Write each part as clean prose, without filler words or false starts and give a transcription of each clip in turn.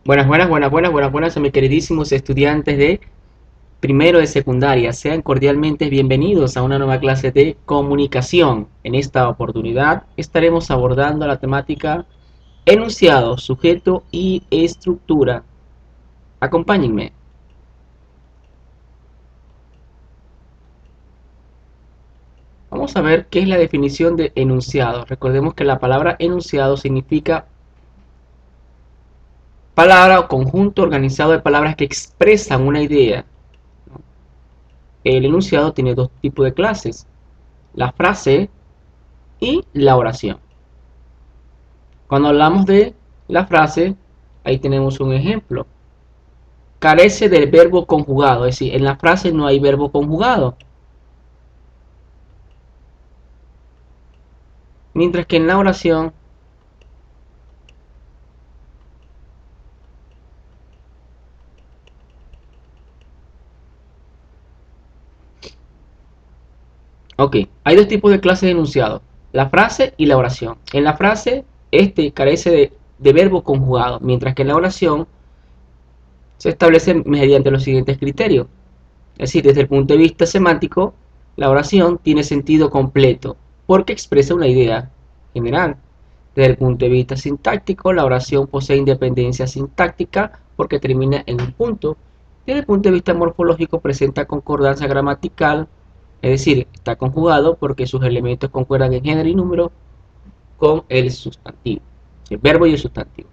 Buenas, mis queridísimos estudiantes de primero de secundaria. Sean cordialmente bienvenidos a una nueva clase de comunicación. En esta oportunidad estaremos abordando la temática enunciado, sujeto y estructura. Acompáñenme. Vamos a ver qué es la definición de enunciado. Recordemos que la palabra enunciado significa palabra o conjunto organizado de palabras que expresan una idea. El enunciado tiene dos tipos de clases: la frase y la oración. Cuando hablamos de la frase, ahí tenemos un ejemplo. Carece del verbo conjugado, es decir, en la frase no hay verbo conjugado. Mientras que en la oración, ok, hay dos tipos de clases de enunciado: la frase y la oración. En la frase, este carece de verbo conjugado, mientras que en la oración se establece mediante los siguientes criterios. Es decir, desde el punto de vista semántico, la oración tiene sentido completo porque expresa una idea general. Desde el punto de vista sintáctico, la oración posee independencia sintáctica porque termina en un punto. Desde el punto de vista morfológico, presenta concordancia gramatical, es decir, está conjugado porque sus elementos concuerdan en género y número con el sustantivo, el verbo y el sustantivo.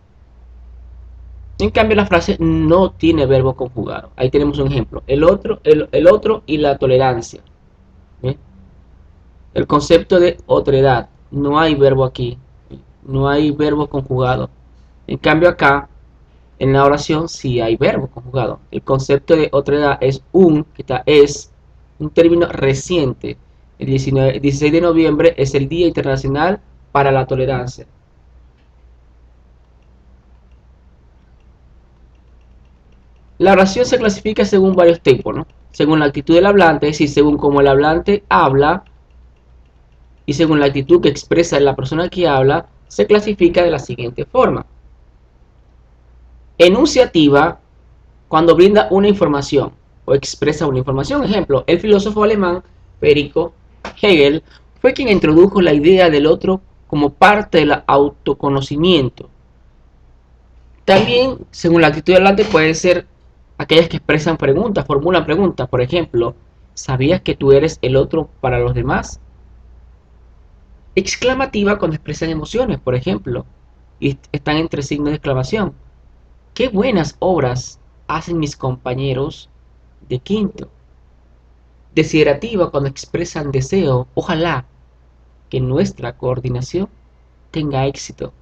En cambio, la frase no tiene verbo conjugado. Ahí tenemos un ejemplo: el otro y la tolerancia. ¿Bien? El concepto de otredad, no hay verbo aquí, no hay verbo conjugado. En cambio, acá en la oración sí hay verbo conjugado. El concepto de otredad es es un término reciente. El 16 de noviembre es el Día Internacional para la Tolerancia. La oración se clasifica según varios tipos, ¿no? Según la actitud del hablante, es decir, según cómo el hablante habla, y según la actitud que expresa la persona que habla, se clasifica de la siguiente forma: enunciativa, cuando brinda una información o expresa una información. Ejemplo: el filósofo alemán Federico Hegel fue quien introdujo la idea del otro como parte del autoconocimiento. También, según la actitud del hablante, pueden ser aquellas que expresan preguntas, formulan preguntas. Por ejemplo: ¿sabías que tú eres el otro para los demás? Exclamativa, cuando expresan emociones, por ejemplo, y están entre signos de exclamación: ¡qué buenas obras hacen mis compañeros de quinto! Desiderativa, cuando expresan deseo: ojalá que nuestra coordinación tenga éxito.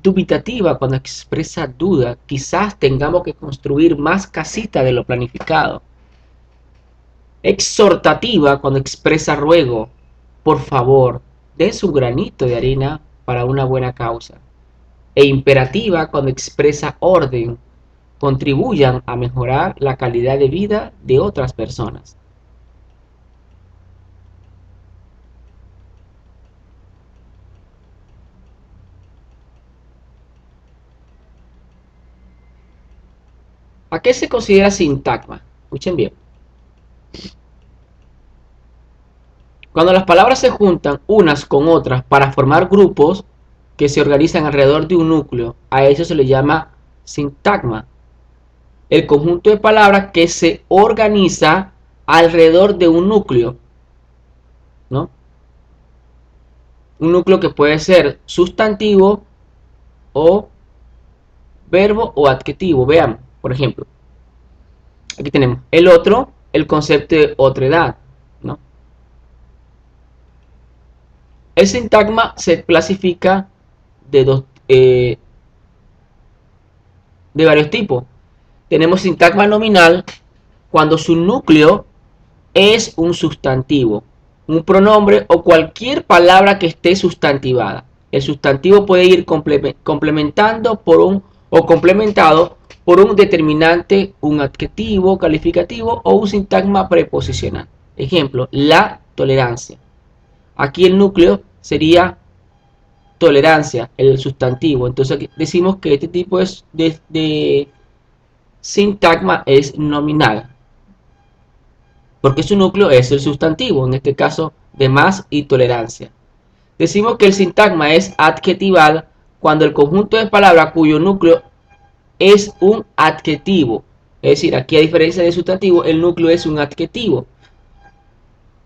Dubitativa, cuando expresa duda: quizás tengamos que construir más casita de lo planificado. Exhortativa, cuando expresa ruego: por favor, den su granito de arena para una buena causa. E imperativa, cuando expresa orden: contribuyan a mejorar la calidad de vida de otras personas. ¿A qué se considera sintagma? Escuchen bien. Cuando las palabras se juntan unas con otras para formar grupos que se organizan alrededor de un núcleo, a eso se le llama sintagma. El conjunto de palabras que se organiza alrededor de un núcleo, ¿no? Un núcleo que puede ser sustantivo o verbo o adjetivo. Vean, por ejemplo, aquí tenemos el otro, el concepto de otredad, ¿no? El sintagma se clasifica de de varios tipos. Tenemos sintagma nominal, cuando su núcleo es un sustantivo, un pronombre o cualquier palabra que esté sustantivada. El sustantivo puede ir complementando por un o complementado por un determinante, un adjetivo calificativo o un sintagma preposicional. Ejemplo: la tolerancia. Aquí el núcleo sería tolerancia, el sustantivo. Entonces decimos que este tipo de sintagma es nominal, porque su núcleo es el sustantivo, en este caso de más y tolerancia. Decimos que el sintagma es adjetival cuando el conjunto de palabras cuyo núcleo es un adjetivo. Es decir, aquí a diferencia del sustantivo, el núcleo es un adjetivo.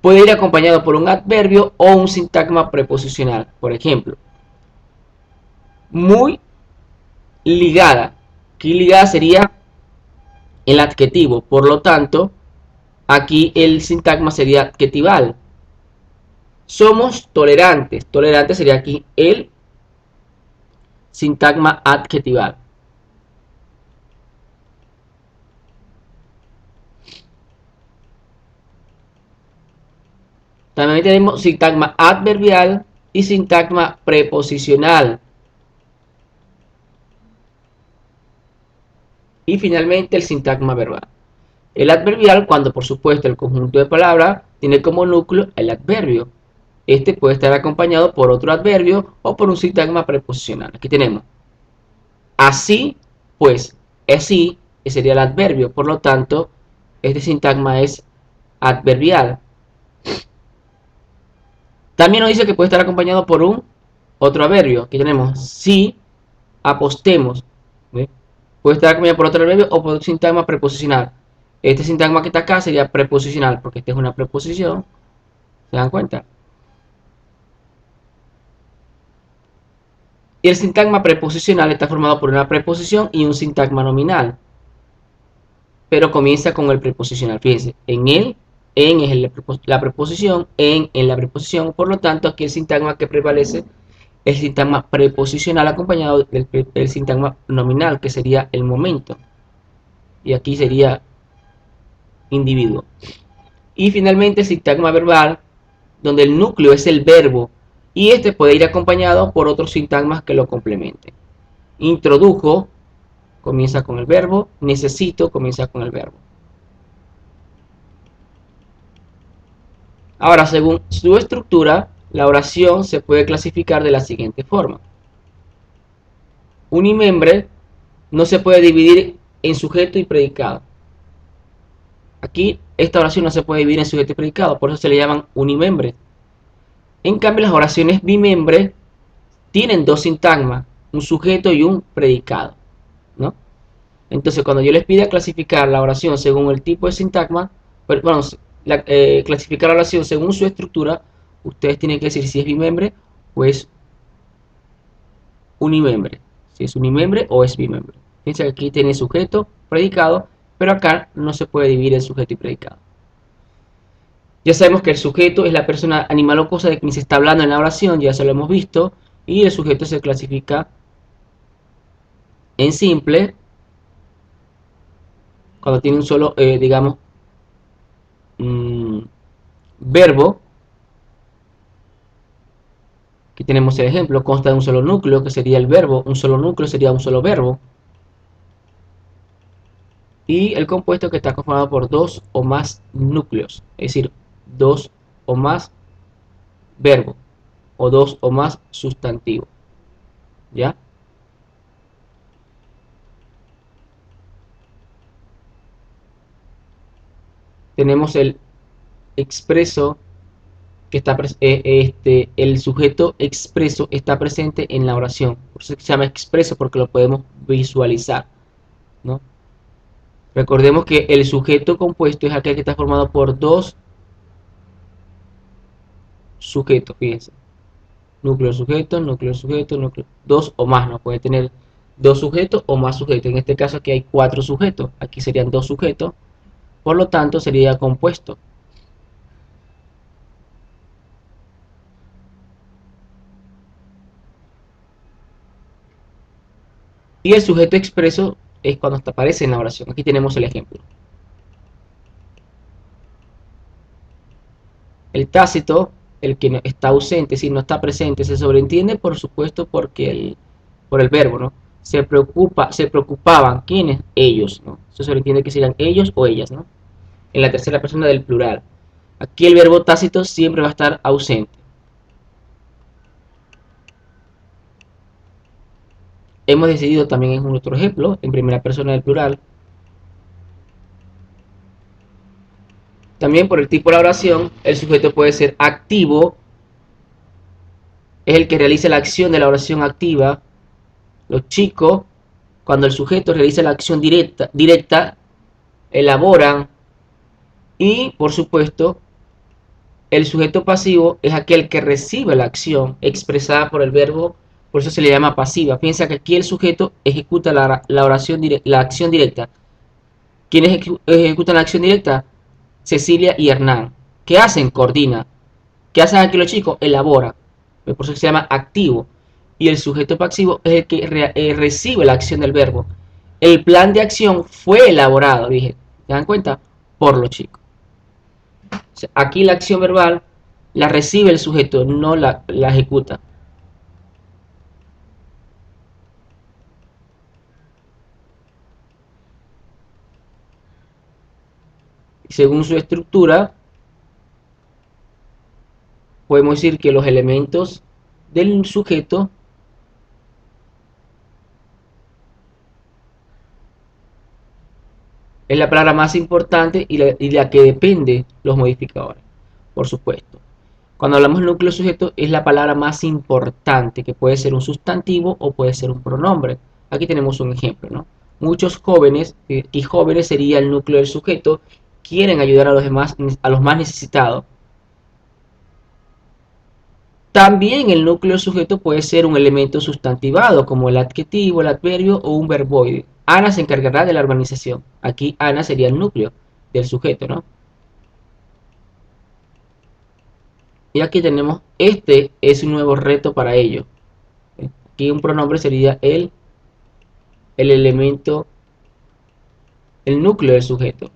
Puede ir acompañado por un adverbio o un sintagma preposicional. Por ejemplo, muy ligada. Aquí ligada sería el adjetivo. Por lo tanto, aquí el sintagma sería adjetival. Somos tolerantes. Tolerante sería aquí el sintagma adjetival. También tenemos sintagma adverbial y sintagma preposicional. Y finalmente el sintagma verbal. El adverbial cuando por supuesto el conjunto de palabras tiene como núcleo el adverbio. Este puede estar acompañado por otro adverbio o por un sintagma preposicional. Aquí tenemos así, pues, así sería el adverbio. Por lo tanto, este sintagma es adverbial. También nos dice que puede estar acompañado por un otro adverbio. Aquí tenemos si apostemos. ¿Ve? Puede estar acompañado por otro adverbio o por un sintagma preposicional. Este sintagma que está acá sería preposicional porque esta es una preposición. ¿Se dan cuenta? Y el sintagma preposicional está formado por una preposición y un sintagma nominal. Pero comienza con el preposicional. Fíjense, en es la preposición, en la preposición. Por lo tanto, aquí el sintagma que prevalece es el sintagma preposicional acompañado del sintagma nominal, que sería el momento. Y aquí sería individuo. Y finalmente el sintagma verbal, donde el núcleo es el verbo. Y este puede ir acompañado por otros sintagmas que lo complementen. Introdujo, comienza con el verbo. Necesito, comienza con el verbo. Ahora, según su estructura, la oración se puede clasificar de la siguiente forma. Unimembre no se puede dividir en sujeto y predicado. Aquí esta oración no se puede dividir en sujeto y predicado, por eso se le llaman unimembre. En cambio, las oraciones bimembre tienen dos sintagmas, un sujeto y un predicado, ¿no? Entonces, cuando yo les pida clasificar la oración según el tipo de sintagma, bueno, clasificar la oración según su estructura, ustedes tienen que decir si es bimembre o es unimembre. Si es unimembre o es bimembre. Fíjense que aquí tiene sujeto, predicado, pero acá no se puede dividir en sujeto y predicado. Ya sabemos que el sujeto es la persona, animal o cosa de quien se está hablando en la oración, ya se lo hemos visto, y el sujeto se clasifica en simple, cuando tiene un solo, digamos, verbo. Aquí tenemos el ejemplo, consta de un solo núcleo, que sería el verbo, un solo núcleo sería un solo verbo. Y el compuesto que está conformado por dos o más núcleos, es decir, dos o más verbos o dos o más sustantivos. ¿Ya? Tenemos el expreso que está el sujeto expreso está presente en la oración. Por eso se llama expreso porque lo podemos visualizar, ¿no? Recordemos que el sujeto compuesto es aquel que está formado por dos sujetos, fíjense. Núcleo sujeto, núcleo sujeto, núcleo. Dos o más, ¿no? Puede tener dos sujetos o más sujetos. En este caso aquí hay cuatro sujetos. Aquí serían dos sujetos. Por lo tanto sería compuesto. Y el sujeto expreso es cuando aparece en la oración. Aquí tenemos el ejemplo. El tácito, el que está ausente, si no está presente, se sobreentiende, por supuesto, porque por el verbo, ¿no? Se preocupaban, ¿quiénes? Ellos, ¿no? Se sobreentiende que serían ellos o ellas, ¿no? En la tercera persona del plural. Aquí el verbo tácito siempre va a estar ausente. Hemos decidido también es un otro ejemplo, en primera persona del plural. También por el tipo de la oración, el sujeto puede ser activo, es el que realiza la acción de la oración activa. Los chicos, cuando el sujeto realiza la acción directa, elaboran. Y, por supuesto, el sujeto pasivo es aquel que recibe la acción expresada por el verbo, por eso se le llama pasiva. Piensa que aquí el sujeto ejecuta la oración, la acción directa. ¿Quiénes ejecutan la acción directa? Cecilia y Hernán. ¿Qué hacen? Coordina. ¿Qué hacen aquí los chicos? Elabora. Por eso se llama activo. Y el sujeto pasivo es el que recibe la acción del verbo. El plan de acción fue elaborado, dije. ¿Se dan cuenta? Por los chicos. O sea, aquí la acción verbal la recibe el sujeto, no la ejecuta. Según su estructura, podemos decir que los elementos del sujeto es la palabra más importante y la que depende los modificadores, por supuesto. Cuando hablamos de núcleo sujeto es la palabra más importante, que puede ser un sustantivo o puede ser un pronombre. Aquí tenemos un ejemplo, ¿no? Muchos jóvenes, y jóvenes sería el núcleo del sujeto, quieren ayudar a los demás, a los más necesitados. También el núcleo del sujeto puede ser un elemento sustantivado, como el adjetivo, el adverbio o un verboide. Ana se encargará de la organización. Aquí Ana sería el núcleo del sujeto, ¿no? Y aquí tenemos, este es un nuevo reto para ello. Aquí un pronombre sería el elemento, el núcleo del sujeto.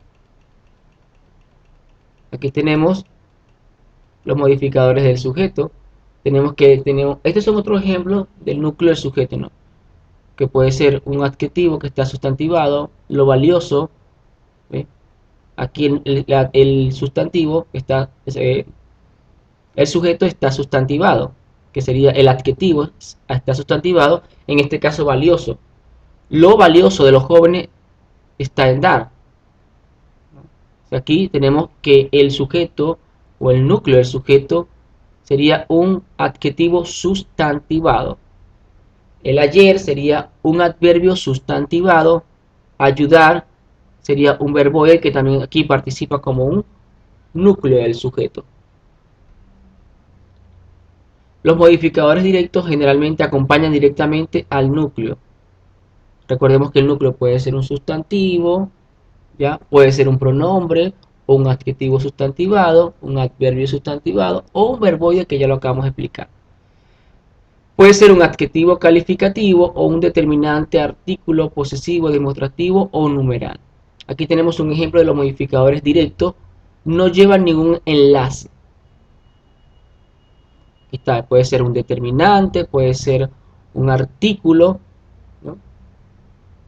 Aquí tenemos los modificadores del sujeto. Estos son otros ejemplos del núcleo del sujeto, ¿no? Que puede ser un adjetivo que está sustantivado, lo valioso. ¿Ve? Aquí el sustantivo está, el sujeto está sustantivado, que sería el adjetivo está sustantivado, en este caso valioso. Lo valioso de los jóvenes está en dar. Aquí tenemos que el sujeto o el núcleo del sujeto sería un adjetivo sustantivado. El ayer sería un adverbio sustantivado. Ayudar sería un verbo que también aquí participa como un núcleo del sujeto. Los modificadores directos generalmente acompañan directamente al núcleo. Recordemos que el núcleo puede ser un sustantivo, ¿ya? Puede ser un pronombre, o un adjetivo sustantivado, un adverbio sustantivado, o un verboide que ya lo acabamos de explicar. Puede ser un adjetivo calificativo o un determinante artículo posesivo, demostrativo o numeral. Aquí tenemos un ejemplo de los modificadores directos. No llevan ningún enlace. Está, puede ser un determinante, puede ser un artículo, ¿no?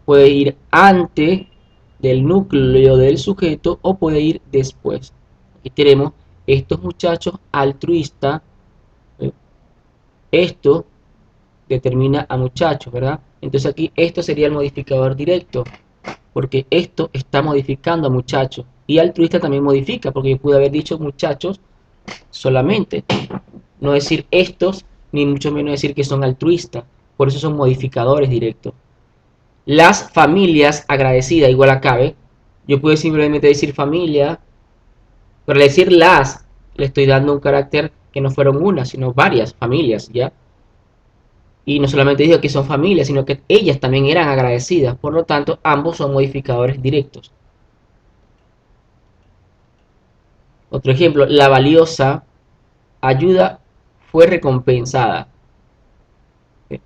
Puede ir antes del núcleo del sujeto o puede ir después. Aquí tenemos estos muchachos altruistas. ¿Eh? Esto determina a muchachos, ¿verdad? Entonces aquí esto sería el modificador directo, porque esto está modificando a muchachos. Y altruista también modifica, porque yo pude haber dicho muchachos solamente. No decir estos, ni mucho menos decir que son altruistas. Por eso son modificadores directos. Las familias agradecidas, igual a cabe. Yo puedo simplemente decir familia, pero al decir las, le estoy dando un carácter que no fueron una, sino varias familias, ¿ya? Y no solamente digo que son familias, sino que ellas también eran agradecidas. Por lo tanto, ambos son modificadores directos. Otro ejemplo, la valiosa ayuda fue recompensada.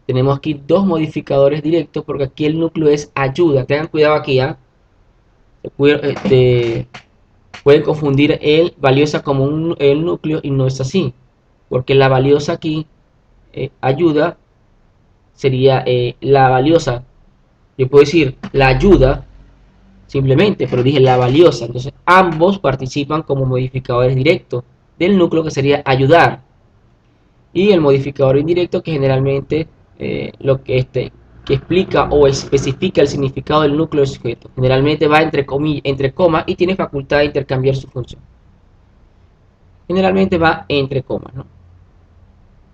Tenemos aquí dos modificadores directos porque aquí el núcleo es ayuda. Tengan cuidado aquí, ¿ah? Pueden confundir el valiosa como el núcleo y no es así. Porque la valiosa aquí, ayuda, sería la valiosa. Yo puedo decir la ayuda simplemente, pero dije la valiosa. Entonces ambos participan como modificadores directos del núcleo que sería ayudar. Y el modificador indirecto que generalmente lo que que explica o especifica el significado del núcleo del sujeto. Generalmente va entre comas y tiene facultad de intercambiar su función. Generalmente va entre comas, ¿no?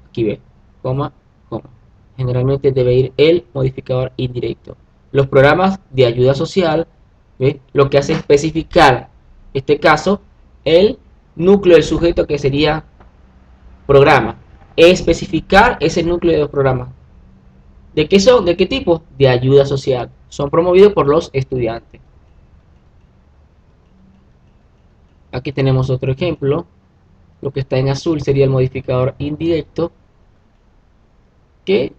Aquí ve, coma, coma. Generalmente debe ir el modificador indirecto. Los programas de ayuda social, ¿ve? Lo que hace es especificar, en este caso, el núcleo del sujeto, que sería programa. Especificar ese núcleo de los programas. ¿De qué son? ¿De qué tipo? De ayuda social. Son promovidos por los estudiantes. Aquí tenemos otro ejemplo. Lo que está en azul sería el modificador indirecto, que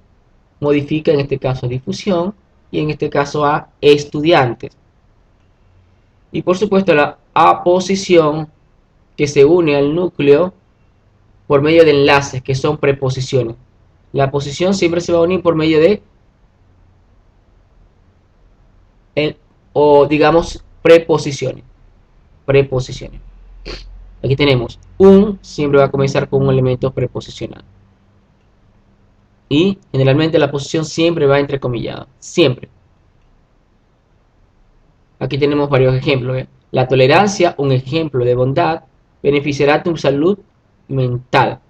modifica en este caso a difusión y en este caso a estudiantes. Y por supuesto la aposición, que se une al núcleo por medio de enlaces, que son preposiciones. La posición siempre se va a unir por medio de o digamos preposiciones. Preposiciones. Aquí tenemos un, siempre va a comenzar con un elemento preposicional. Y generalmente la posición siempre va entrecomillada. Siempre. Aquí tenemos varios ejemplos. La tolerancia, un ejemplo de bondad, beneficiará tu salud mental.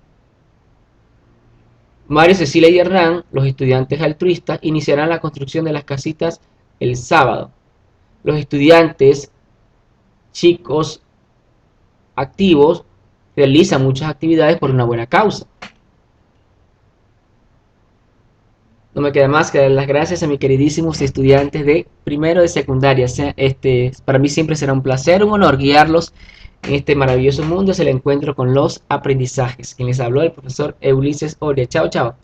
Mario, Cecilia y Hernán, los estudiantes altruistas, iniciarán la construcción de las casitas el sábado. Los estudiantes, chicos activos, realizan muchas actividades por una buena causa. No me queda más que dar las gracias a mis queridísimos estudiantes de primero de secundaria. Para mí siempre será un placer, un honor guiarlos en este maravilloso mundo. Es el encuentro con los aprendizajes. Quien les habló, el profesor Ulises Oria. Chao, chao.